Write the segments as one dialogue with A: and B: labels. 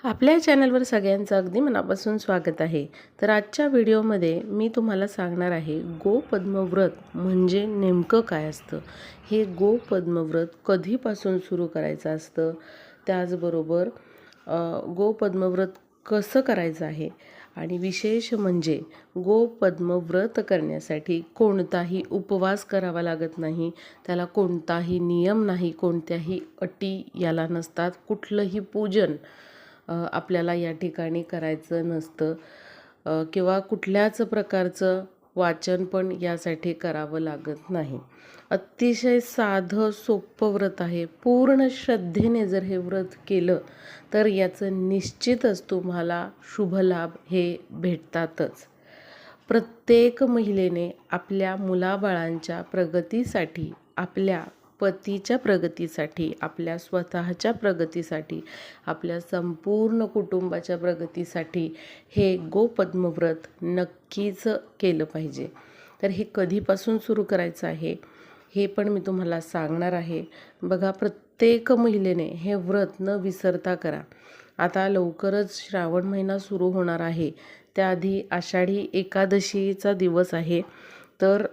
A: आपल्या चॅनलवर सगळ्यांचं अगदी मनापासून स्वागत आहे. तर आजच्या व्हिडिओमध्ये मी तुम्हाला सांगणार आहे गोपद्मव्रत म्हणजे नेमकं काय असतं, हे गोपद्मव्रत कधीपासून सुरू करायचं असतं, त्याचबरोबर गोपद्मव्रत कसं करायचं आहे आणि विशेष म्हणजे गोपद्मव्रत करण्यासाठी कोणताही उपवास करावा लागत नाही, त्याला कोणताही नियम नाही, कोणत्याही अटी याला नसतात, कुठलंही पूजन आपल्याला या ठिकाणी करायचं नसतं किंवा कुठल्याच प्रकारचं वाचन पण यासाठी करावं लागत नाही. अतिशय साधं सोपं व्रत आहे. पूर्ण श्रद्धेने जर हे व्रत केलं तर याचं निश्चितच तुम्हाला शुभलाभ हे भेटतातच. प्रत्येक महिलेने आपल्या मुलाबाळांच्या प्रगतीसाठी, आपल्या पतीच्या प्रगतीसाठी, आपल्या स्वतःच्या प्रगतीसाठी, आपल्या संपूर्ण कुटुंबाच्या प्रगतीसाठी हे गोपद्मव्रत नक्कीच केलं पाहिजे. तर हे कधीपासून सुरू करायचं आहे हे पण मी तुम्हाला सांगणार आहे. बघा, प्रत्येक महिलेने हे व्रत न विसरता करा. आता लवकरच श्रावण महिना सुरू होणार आहे, त्याआधी आषाढी एकादशीचा दिवस आहे. तर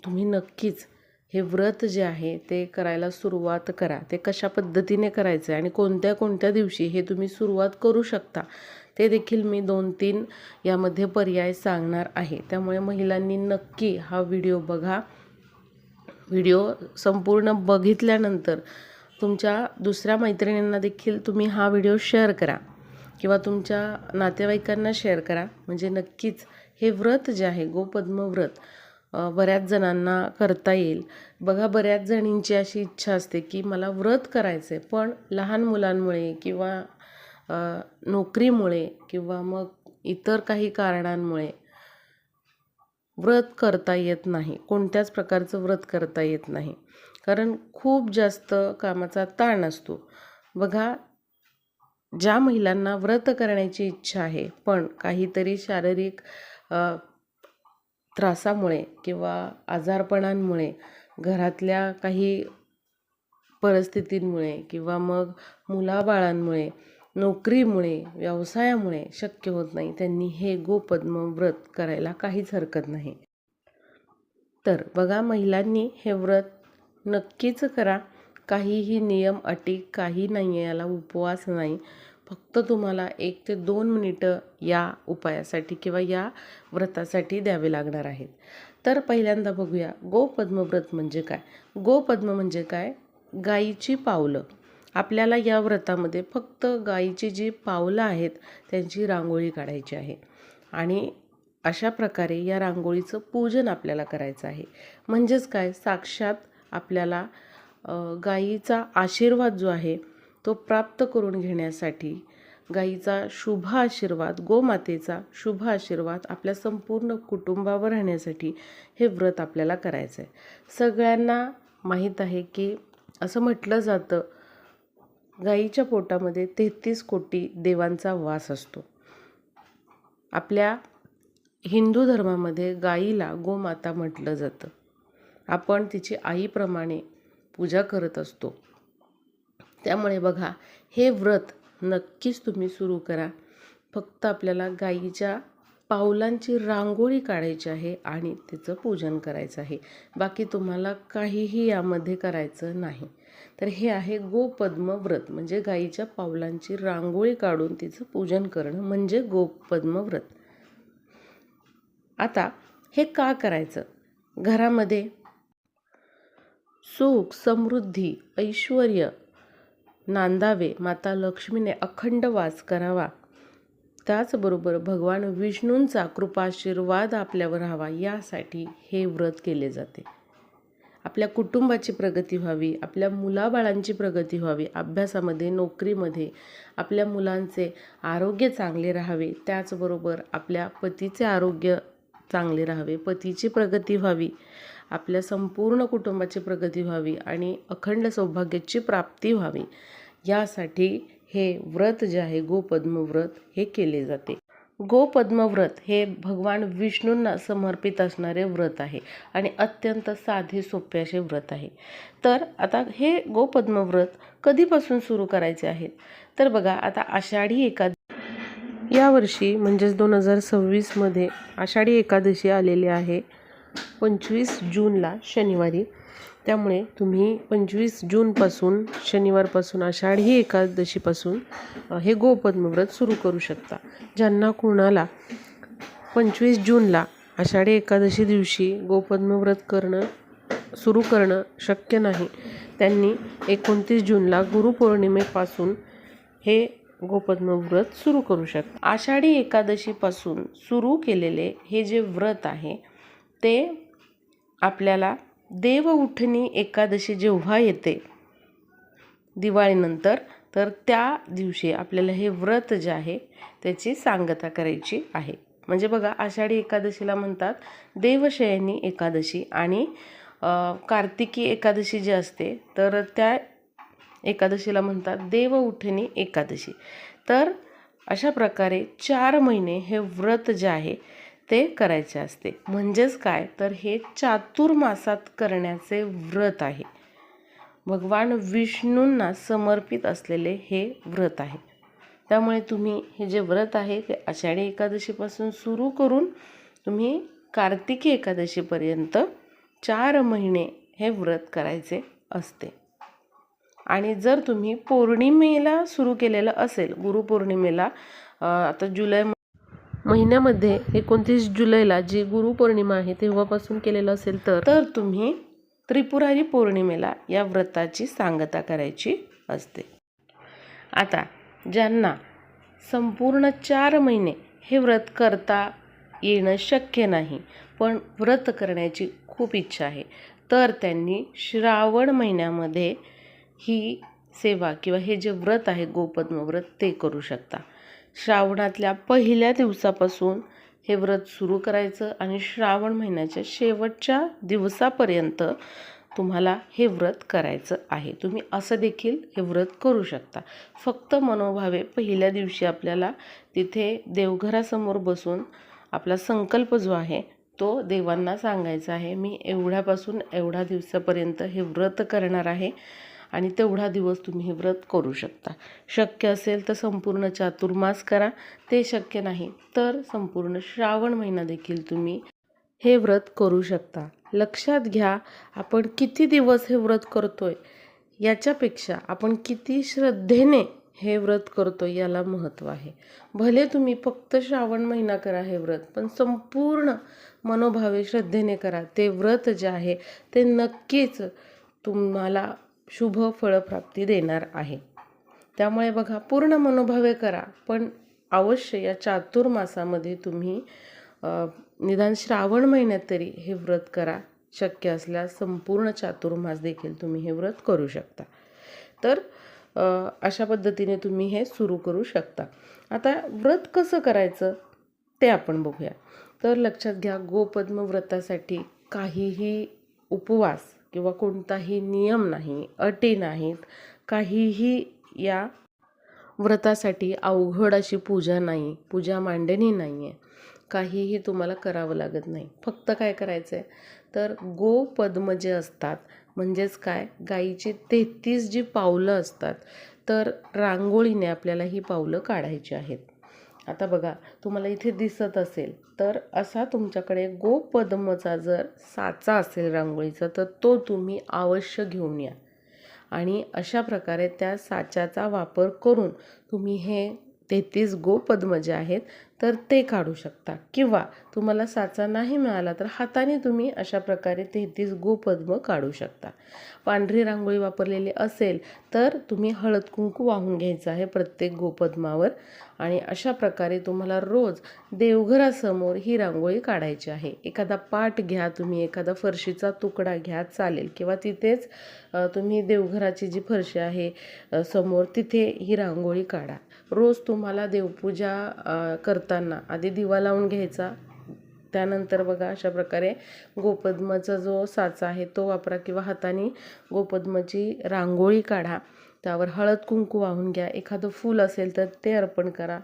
A: तुम्ही नक्कीच हे व्रत जे आहे ते करायला सुरुवात करा. ते कशा पद्धतीने करायचं आहे आणि कोणत्या कोणत्या दिवशी हे तुम्ही सुरुवात करू शकता ते देखील मी 2-3 यामध्ये पर्याय सांगणार आहे. त्यामुळे महिलांनी नक्की हा व्हिडिओ बघा. व्हिडिओ संपूर्ण बघितल्यानंतर तुमच्या दुसऱ्या मैत्रिणींना देखील तुम्ही हा व्हिडिओ शेअर करा किंवा तुमच्या नातेवाईकांना शेअर करा. म्हणजे नक्कीच हे व्रत जे आहे गोपद्मव्रत बऱ्याच जणांना करता येईल. बघा, बऱ्याच जणींची अशी इच्छा असते की मला व्रत करायचं आहे, पण लहान मुलांमुळे किंवा नोकरीमुळे किंवा मग इतर काही कारणांमुळे व्रत करता येत नाही. कोणत्याच प्रकारचं व्रत करता येत नाही, कारण खूप जास्त कामाचा ताण असतो. बघा, ज्या महिलांना व्रत करण्याची इच्छा आहे पण काहीतरी शारीरिक त्रासामुळे किंवा आजारपणांमुळे, घरातल्या काही परिस्थितींमुळे किंवा मग मुलाबाळांमुळे, नोकरीमुळे, व्यवसायामुळे शक्य होत नाही, त्यांनी हे गोपद्मव्रत करायला काहीच हरकत नाही. तर बघा, महिलांनी हे व्रत नक्कीच करा. काहीही नियम अटी काही नाही आहे, याला उपवास नाही. फक्त तुम्हाला 1 ते 2 मिनिटं या उपायासाठी किंवा या व्रतासाठी द्यावे लागणार आहेत. तर पहिल्यांदा बघूया गोपद्मव्रत म्हणजे काय. गोपद्म म्हणजे काय? गायीची पावलं. आपल्याला या व्रतामध्ये फक्त गायीची जी पावलं आहेत त्यांची रांगोळी काढायची आहे आणि अशा प्रकारे या रांगोळीचं पूजन आपल्याला करायचं आहे. म्हणजेच काय, साक्षात आपल्याला गायीचा आशीर्वाद जो आहे तो प्राप्त करून घेण्यासाठी, गायीचा शुभ आशीर्वाद, गोमातेचा शुभ आशीर्वाद आपल्या संपूर्ण कुटुंबावर राहण्यासाठी हे व्रत आपल्याला करायचं आहे. सगळ्यांना माहीत आहे की असं म्हटलं जातं, गायीच्या पोटामध्ये 33 कोटी देवांचा वास असतो. आपल्या हिंदू धर्मामध्ये गायीला गोमाता म्हटलं जातं. आपण तिची आईप्रमाणे पूजा करत असतो. त्यामुळे बघा, हे व्रत नक्कीच तुम्ही सुरू करा. फक्त आपल्याला गायीच्या पावलांची रांगोळी काढायची आहे आणि तिचं पूजन करायचं आहे. बाकी तुम्हाला काहीही यामध्ये करायचं नाही. तर हे आहे गोपद्मव्रत, म्हणजे गायीच्या पावलांची रांगोळी काढून तिचं पूजन करणं म्हणजे गोपद्मव्रत. आता हे का करायचं? घरामध्ये सुख, समृद्धी, ऐश्वर्य नांदावे, माता लक्ष्मीने अखंड वास करावा, त्याचबरोबर भगवान विष्णूंचा कृपाशीर्वाद आपल्यावर राहावा, यासाठी हे व्रत केले जाते. आपल्या कुटुंबाची प्रगती व्हावी, आपल्या मुलाबाळांची प्रगती व्हावी, अभ्यासामध्ये, नोकरीमध्ये आपल्या मुलांचे आरोग्य चांगले राहावे, त्याचबरोबर आपल्या पतीचे आरोग्य चांगले राहावे, पतीची प्रगती व्हावी, आपल्या संपूर्ण कुटुंबाची प्रगती व्हावी आणि अखंड सौभाग्याची प्राप्ती व्हावी, यासाठी हे व्रत जे आहे गोपद्मव्रत हे केले जाते. गोपद्मव्रत हे भगवान विष्णूंना समर्पित असणारे व्रत आहे आणि अत्यंत साधे सोपे असे व्रत आहे. तर आता हे गोपद्मव्रत कधीपासून सुरू करायचे आहेत? तर बघा, आता आषाढी एकादशी यावर्षी म्हणजेच 2026मध्ये आषाढी एकादशी आलेली आहे 25 जूनला शनिवारी. त्यामुळे तुम्ही 25 जूनपासून शनिवारपासून आषाढी एकादशीपासून हे गोपद्मव्रत सुरू करू शकता. ज्यांना कोणाला 25 जूनला आषाढी एकादशी दिवशी गोपद्मव्रत सुरू करणं शक्य नाही, त्यांनी 29 जूनला गुरुपौर्णिमेपासून हे गोपद्मव्रत सुरू करू शकता. आषाढी एकादशीपासून सुरू केलेले हे जे व्रत आहे ते आपल्याला देवउठणी एकादशी जेव्हा येते दिवाळीनंतर, तर त्या दिवशी आपल्याला हे व्रत जे आहे त्याची सांगता करायची आहे. म्हणजे बघा, आषाढी एकादशीला म्हणतात देवशयनी एकादशी आणि कार्तिकी एकादशी जी असते तर त्या एकादशीला म्हणतात देवउठणी एकादशी. तर अशा प्रकारे 4 महिने हे व्रत जे आहे ते करायचे असते. म्हणजेच काय, तर हे चातुर्मासात करण्याचे व्रत आहे. भगवान विष्णूंना समर्पित असलेले हे व्रत आहे. त्यामुळे तुम्ही हे जे व्रत आहे ते आषाढी एकादशीपासून सुरू करून तुम्ही कार्तिकी एकादशीपर्यंत 4 महिने हे व्रत करायचे असते. आणि जर तुम्ही पौर्णिमेला सुरू केलेलं असेल, गुरुपौर्णिमेला, आता जुलै महिन्यामध्ये 29 जुलैला जी गुरुपौर्णिमा आहे तेव्हापासून केलेलं असेल तर तुम्ही त्रिपुरारी पौर्णिमेला या व्रताची सांगता करायची असते. आता ज्यांना संपूर्ण 4 महिने हे व्रत करता येणं शक्य नाही, पण व्रत करण्याची खूप इच्छा आहे, तर त्यांनी श्रावण महिन्यामध्ये ही सेवा किंवा हे जे व्रत आहे गोपद्मव्रत ते करू शकता. श्रावणातल्या पहिल्या दिवसापासून हे व्रत सुरू करायचं आणि श्रावण महिन्याच्या शेवटच्या दिवसापर्यंत तुम्हाला हे व्रत करायचं आहे. तुम्ही असं देखील हे व्रत करू शकता. फक्त मनोभावे पहिल्या दिवशी आपल्याला तिथे देवघरासमोर बसून आपला संकल्प जो आहे तो देवांना सांगायचा आहे. मी एवढ्यापासून एवढ्या दिवसापर्यंत हे व्रत करणार आहे आणि तेवढा दिवस तुम्ही हे व्रत करू शकता. शक्य असेल तर संपूर्ण चातुर्मास करा, ते शक्य नाही तर संपूर्ण श्रावण महिना देखील तुम्ही हे व्रत करू शकता. लक्षात घ्या, आपण किती दिवस हे व्रत करतोय याच्यापेक्षा आपण किती श्रद्धेने हे व्रत करतोय याला महत्त्व आहे. भले तुम्ही फक्त श्रावण महिना करा हे व्रत, पण संपूर्ण मनोभावे श्रद्धेने करा. ते व्रत जे आहे ते नक्कीच तुम्हाला शुभ फळप्राप्ती देणार आहे. त्यामुळे बघा, पूर्ण मनोभावे करा, पण अवश्य या चातुर्मासामध्ये तुम्ही निदान श्रावण महिन्यात तरी हे व्रत करा. शक्य असल्यास संपूर्ण चातुर्मास देखील तुम्ही हे व्रत करू शकता. तर अशा पद्धतीने तुम्ही हे सुरू करू शकता. आता व्रत कसं करायचं ते आपण बघूया. तर लक्षात घ्या, गोपद्मव्रतासाठी काहीही उपवास किंवा कोणताही नियम नाही, अटी नाहीत, काहीही या व्रतासाठी अवघड अशी पूजा नाही, पूजा मांडणी नाही आहे, काहीही तुम्हाला करावं लागत नाही. फक्त काय करायचं आहे, तर गोपद्म जे असतात म्हणजेच काय, गाईची 33 जी पावलं असतात, तर रांगोळीने आपल्याला ही पावलं काढायची आहेत. आता बघा, तुम्हाला इथे दिसत असेल तर असा तुमच्याकडे गोपद्मचा जर साचा असेल रांगोळीचा तर तो तुम्ही अवश्य घेऊन या आणि अशा प्रकारे त्या साच्याचा वापर करून तुम्ही हे 33 गोपद्म जे आहेत तर ते काढू शकता. किंवा तुम्हाला साचा नाही मिळाला तर हाताने तुम्ही अशा प्रकारे 33 गोपद्म काढू शकता. पांढरी रांगोळी वापरलेली असेल तर तुम्ही हळद कुंकू वाहून घ्यायचं आहे प्रत्येक गोपद्मावर आणि अशा प्रकारे तुम्हाला रोज देवघरासमोर ही रांगोळी काढायची आहे. एखादा पाट घ्या तुम्ही, एखादा फरशीचा तुकडा घ्या चालेल, किंवा तिथेच तुम्ही देवघराची जी फरशी आहे समोर तिथे ही रांगोळी काढा. रोज तुम्हाला देवपूजा करताना आधी दिवा लावून घ्यायचा, त्यानंतर बघा अशा प्रकारे गोपद्माचा जो साचा आहे तो वापरा किंवा हाताने गोपद्माची रांगोळी काढा. त्यावर हळद कुंकू वाहून घ्या. एखादं फूल असेल तर ते अर्पण करा.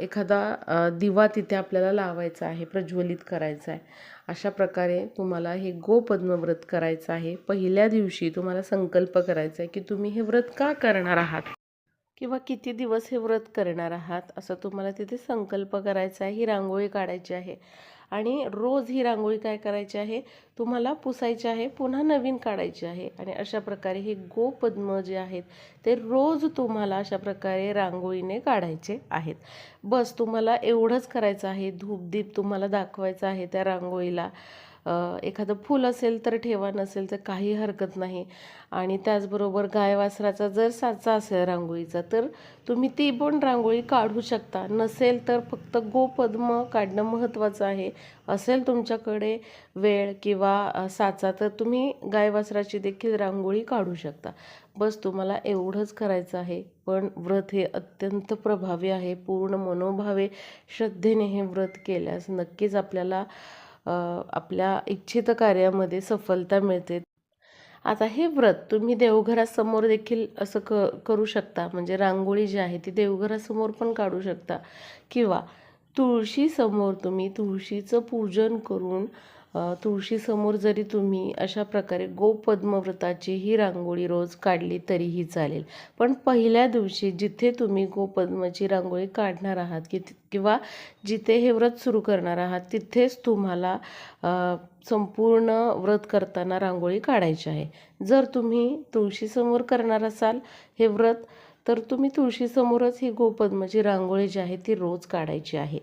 A: एखादा दिवा तिथे आपल्याला लावायचा आहे, प्रज्वलित करायचा आहे. अशा प्रकारे तुम्हाला हे गोपद्मव्रत करायचं आहे. पहिल्या दिवशी तुम्हाला संकल्प करायचा आहे की तुम्ही हे व्रत का करणार आहात किंवा किती दिवस हे व्रत करणार आहात, असं तुम्हाला तिथे संकल्प करायचा आहे. ही रांगोळी काढायची आहे आणि रोज ही रांगोळी काय करायची आहे, तुम्हाला पुसायची आहे, पुन्हा नवीन काढायची आहे. आणि अशा प्रकारे हे गोपद्म जे आहेत ते रोज तुम्हाला अशा प्रकारे रांगोळीने काढायचे आहेत. बस तुम्हाला एवढंच करायचं आहे. धूपदीप तुम्हाला दाखवायचा आहे त्या रांगोळीला. एखादं फूल असेल तर ठेवा, नसेल तर काही हरकत नाही. आणि त्याचबरोबर गाय वासराचा जर साचा असेल रांगोळीचा तर तुम्ही ती पण रांगोळी काढू शकता. नसेल तर फक्त गोपद्म काढणं महत्त्वाचं आहे. असेल तुमच्याकडे वेळ किंवा साचा तर तुम्ही गाय वासराची देखील रांगोळी काढू शकता. बस तुम्हाला एवढंच करायचं आहे. पण व्रत हे अत्यंत प्रभावी आहे. पूर्ण मनोभावे श्रद्धेने हे व्रत केल्यास नक्कीच आपल्याला आपल्या इच्छित कार्यामध्ये सफलता मिळते. आता हे व्रत तुम्ही देवघरासमोर देखील असं करू शकता. म्हणजे रांगोळी जी आहे ती देवघरासमोर पण काढू शकता किंवा तुळशीसमोर तुम्ही तुळशीचं पूजन करून तुळशीसमोर जरी तुम्ही अशा प्रकारे गोपद्मव्रताची ही रांगोळी रोज काढली तरीही चालेल. पण पहिल्या दिवशी जिथे तुम्ही गोपद्माची रांगोळी काढणार आहात किंवा जिथे हे व्रत सुरू करणार आहात तिथेच तुम्हाला संपूर्ण व्रत करताना रांगोळी काढायची आहे. जर तुम्ही तुळशीसमोर करणार असाल हे व्रत तर तुम्ही तुळशीसमोरच ही गोपद्माची रांगोळी जी आहे ती रोज काढायची आहे.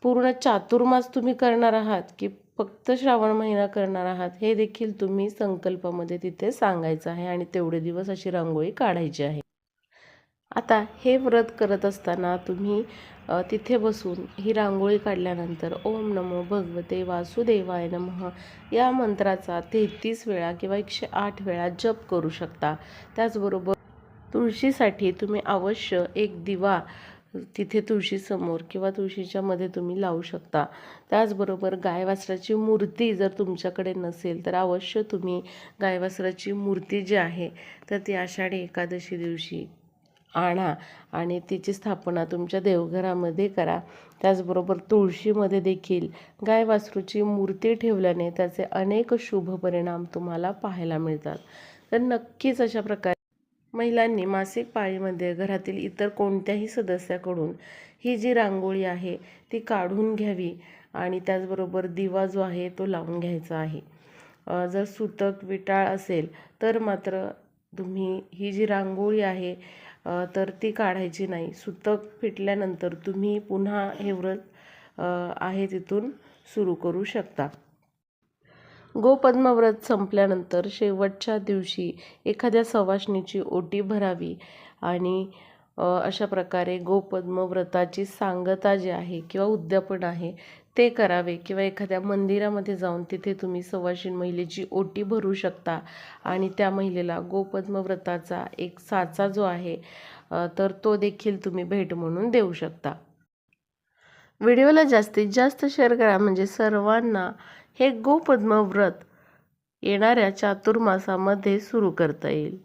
A: पूर्ण चातुर्मास तुम्ही करणार आहात की फक्त श्रावण महिना करणार आहात हे देखील तुम्ही संकल्पामध्ये तिथे सांगायचं आहे आणि तेवढे दिवस अशी रांगोळी काढायची आहे. आता हे व्रत करत असताना तुम्ही तिथे बसून ही रांगोळी काढल्यानंतर ओम नमो भगवते वासुदेवाय नमः या मंत्राचा 33 वेळा किंवा 108 वेळा जप करू शकता. त्याचबरोबर तुळशीसाठी तुम्ही अवश्य एक दिवा तिथे तुळशीसमोर किंवा तुळशीच्या मध्ये तुम्ही लावू शकता. त्याचबरोबर गायवासराची मूर्ती जर तुमच्याकडे नसेल तर अवश्य तुम्ही गायवासराची मूर्ती जी आहे तर ती आषाढी एकादशी दिवशी आणा आणि तिची स्थापना तुमच्या देवघरामध्ये करा. त्याचबरोबर तुळशीमध्ये देखील गाय वासरूची मूर्ती ठेवल्याने त्याचे अनेक शुभ परिणाम तुम्हाला पाहायला मिळतात. तर नक्कीच अशा प्रकारे महिलांनी मासिक पाळीमध्ये घरातील इतर कोणत्याही सदस्याकडून ही जी रांगोळी आहे ती काढून घ्यावी आणि त्याचबरोबर दिवा जो आहे तो लावून घ्यायचा आहे. जर सुतक विटाळ असेल तर मात्र तुम्ही ही जी रांगोळी आहे तर ती काढायची नाही. सुतक फिटल्यानंतर तुम्ही पुन्हा हे व्रत आहे तिथून सुरू करू शकता. गोपद्मव्रत संपल्यानंतर शेवटच्या दिवशी एखाद्या सवाष्णीची ओटी भरावी आणि अशा प्रकारे गोपद्मव्रताची सांगता जी आहे किंवा उद्यापन आहे ते करावे किंवा एखाद्या मंदिरामध्ये जाऊन तिथे तुम्ही सवाशीण महिलेची ओटी भरू शकता आणि त्या महिलेला गोपद्मव्रताचा एक साचा जो आहे तर तो देखील तुम्ही भेट म्हणून देऊ शकता. व्हिडिओला जास्तीत जास्त शेअर करा म्हणजे सर्वांना हे गोपद्मव्रत येणाऱ्या चातुर्मासामध्ये सुरू करता येईल.